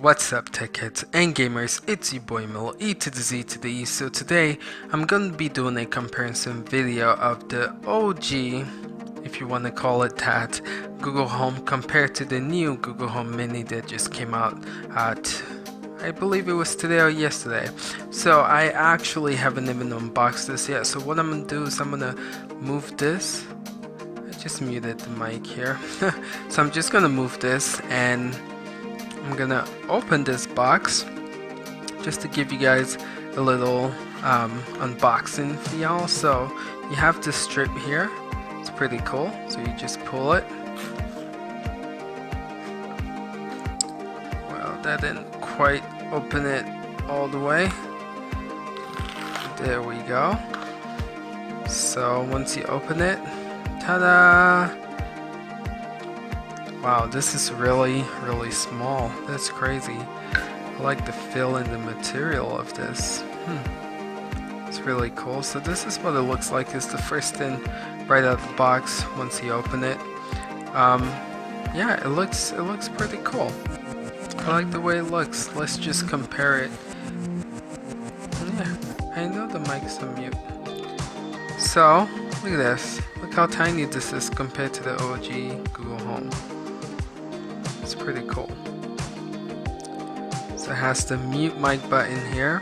What's up tech heads and gamers, it's your boy Milo, E to the Z to the E. So today I'm gonna be doing a comparison video of the OG, if you want to call it that, Google Home compared to the new Google Home Mini that just came out at, I believe it was today or yesterday. So I actually haven't even unboxed this yet, so what I'm gonna do is I'm gonna move this. I just muted the mic here. So I'm just gonna move this and I'm gonna open this box just to give you guys a little unboxing for y'all. So you have this strip here, it's pretty cool, so you just pull it. Well, that didn't quite open it all the way. There we go. So once you open it, ta-da! Wow, this is really small. That's crazy. I like the feel and the material of this. It's really cool. So this is what it looks like. It's the first thing right out of the box once you open it. Yeah, it looks pretty cool. I like the way it looks. Let's just compare it. Yeah, I know the mic's on mute. So look at this. Look how tiny this is compared to the OG Google Home. It's pretty cool. So it has the mute mic button here,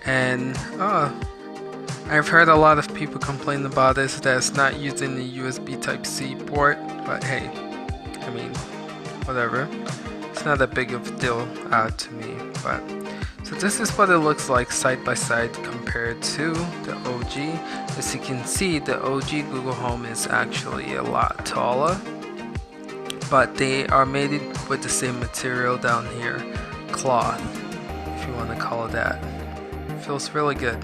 and I've heard a lot of people complain about this, that it's not using the USB Type-C port, but hey, I mean, whatever. It's not that big of a deal to me. But so this is what it looks like side by side compared to the OG. As you can see, the OG Google Home is actually a lot taller, but they are made with the same material down here, cloth, if you want to call it that. Feels really good.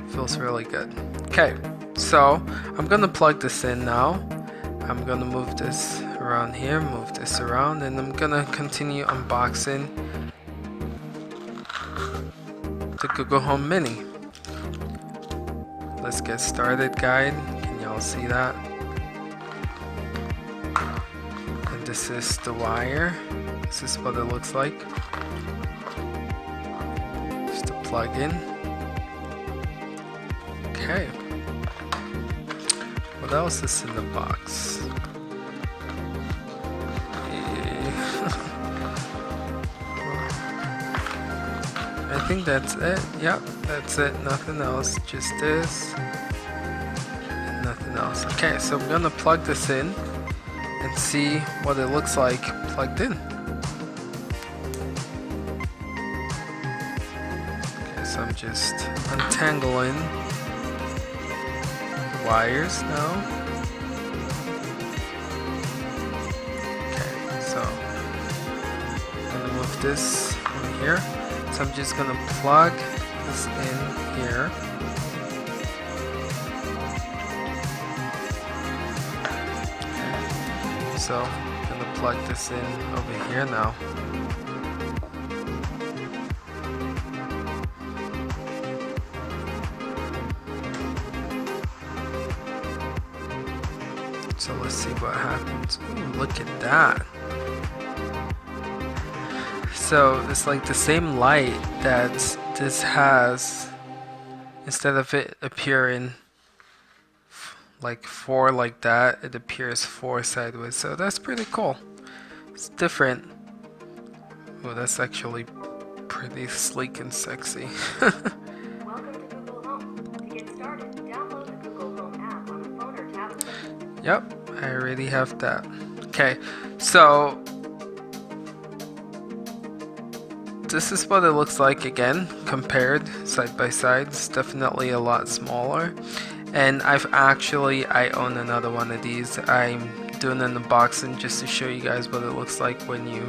Feels really good. Okay, so I'm gonna plug this in now. I'm gonna move this around here, move this around, and I'm gonna continue unboxing the Google Home Mini. Let's get started, guys. Can y'all see that? This is the wire. This is what it looks like. Just a plug in. Okay. What else is in the box? I think that's it. Yep, that's it. Nothing else. Just this. And nothing else. Okay, so I'm gonna plug this in and see what it looks like plugged in. Okay, so I'm just untangling the wires now. Okay, so I'm gonna move this in here. So I'm just gonna plug this in here. So I'm gonna plug this in over here now. So let's see what happens. Ooh, look at that. So it's like the same light that this has. Instead of it appearing like 4 like that, it appears 4 sideways, so that's pretty cool. It's different. Oh, that's actually pretty sleek and sexy. Welcome to Google Home. To get started, download the Google Home app on a phone or tablet. Yep, I already have that. Okay, so this is what it looks like again, compared side by side. It's definitely a lot smaller. And I own another one of these. I'm doing an unboxing just to show you guys what it looks like when you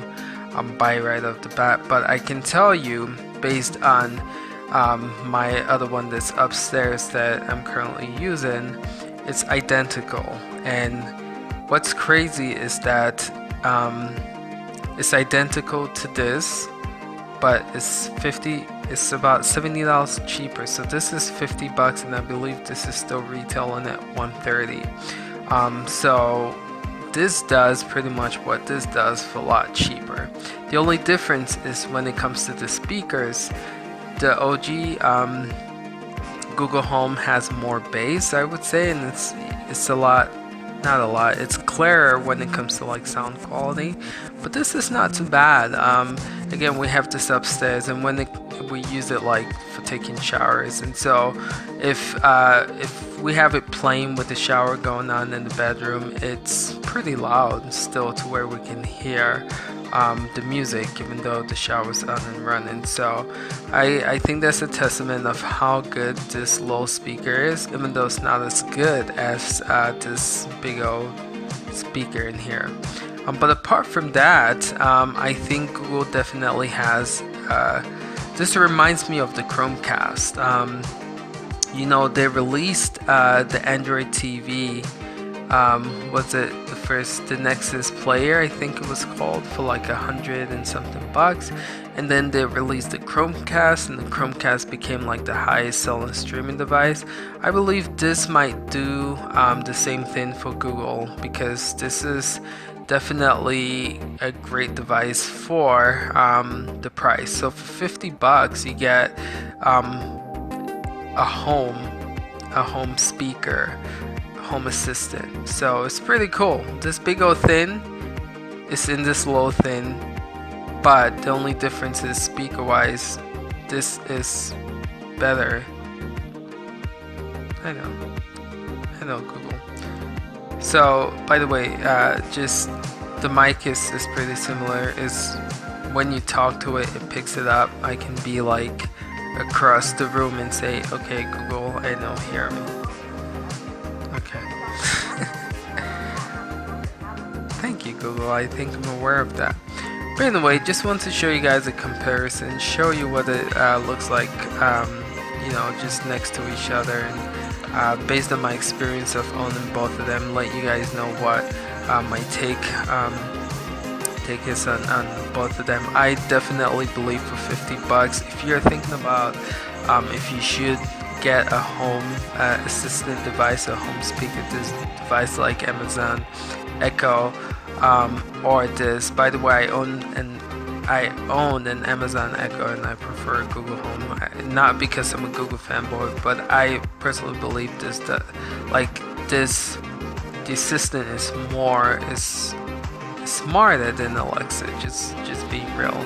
buy right off the bat. But I can tell you, based on my other one that's upstairs that I'm currently using, it's identical. And what's crazy is that it's identical to this, but it's about $70 cheaper. So this is $50, and I believe this is still retailing at $130. So this does pretty much what this does for a lot cheaper. The only difference is when it comes to the speakers. The OG Google Home has more bass, I would say, and it's a lot, not a lot, it's clearer when it comes to like sound quality, but this is not too bad. Again, we have this upstairs, and when we use it like for taking showers, and so if we have it playing with the shower going on in the bedroom, it's pretty loud still to where we can hear the music even though the shower's on and running. So I think that's a testament of how good this low speaker is, even though it's not as good as this big old speaker in here. But apart from that, I think Google definitely has this reminds me of the Chromecast. You know, they released the Android TV, was it the Nexus Player, I think it was called, for like $100 and something bucks, and then they released the Chromecast, and the Chromecast became like the highest selling streaming device. I believe this might do the same thing for Google, because this is definitely a great device for the price. So for 50 bucks you get a home speaker, home assistant. So it's pretty cool. This big old thing is in this low thing, but the only difference is speaker wise this is better. I know Google. So by the way, just the mic is pretty similar. Is when you talk to it, it picks it up. I can be like across the room and say, okay Google, I know, hear me. Okay. Thank you Google, I think I'm aware of that. But anyway, just want to show you guys a comparison, show you what it looks like, you know, just next to each other, and based on my experience of owning both of them, let you guys know what my take is on both of them. I definitely believe for 50 bucks, if you're thinking about if you should get a home assistant device, a home speaker device like Amazon Echo, or this. By the way, I own an Amazon Echo and I prefer Google Home, not because I'm a Google fanboy, but I personally believe the assistant is smarter than Alexa. Just being real.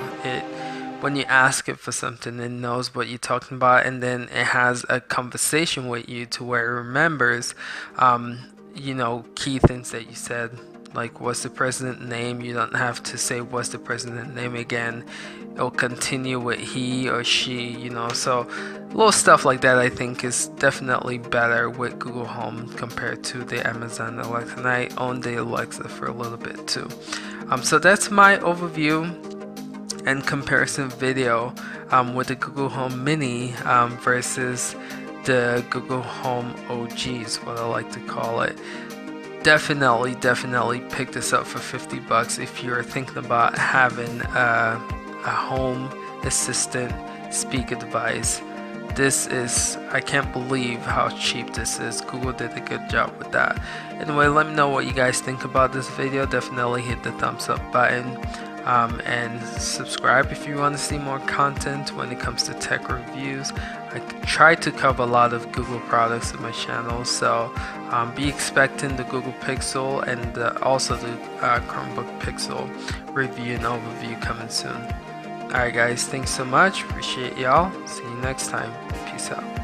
When you ask it for something, it knows what you're talking about, and then it has a conversation with you to where it remembers you know, key things that you said, like what's the president name. You don't have to say what's the president name again. It'll continue with he or she, you know. So little stuff like that I think is definitely better with Google Home compared to the Amazon Alexa, and I own the Alexa for a little bit too. So that's my overview and comparison video with the Google Home Mini versus the Google Home OGs, what I like to call it. Definitely pick this up for 50 bucks if you're thinking about having a home assistant speaker device. This is, I can't believe how cheap this is. Google did a good job with that. Anyway, let me know what you guys think about this video. Definitely hit the thumbs up button and subscribe if you want to see more content when it comes to tech reviews. I try to cover a lot of Google products in my channel, so be expecting the Google Pixel and also the Chromebook Pixel review and overview coming soon. Alright guys, thanks so much, appreciate y'all, see you next time, peace out.